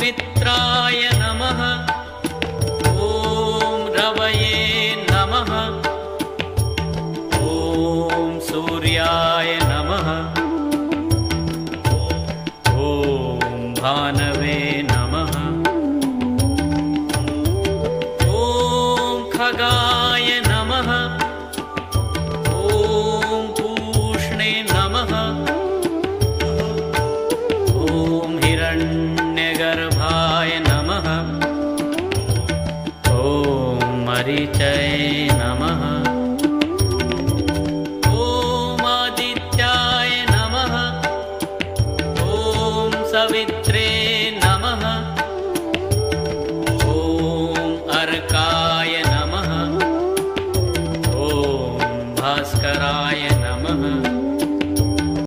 मित्राय नमः। ॐ रवये नमः। ॐ सूर्याय नमः। ॐ भानवे नमः। ॐ खगाय नमः। ॐ पूष्णे नमः। ॐ हिरण्यगर्भाय नमः। ॐ मरीचये नमः। ॐ आदित्याय नमः। ॐ सवित्राय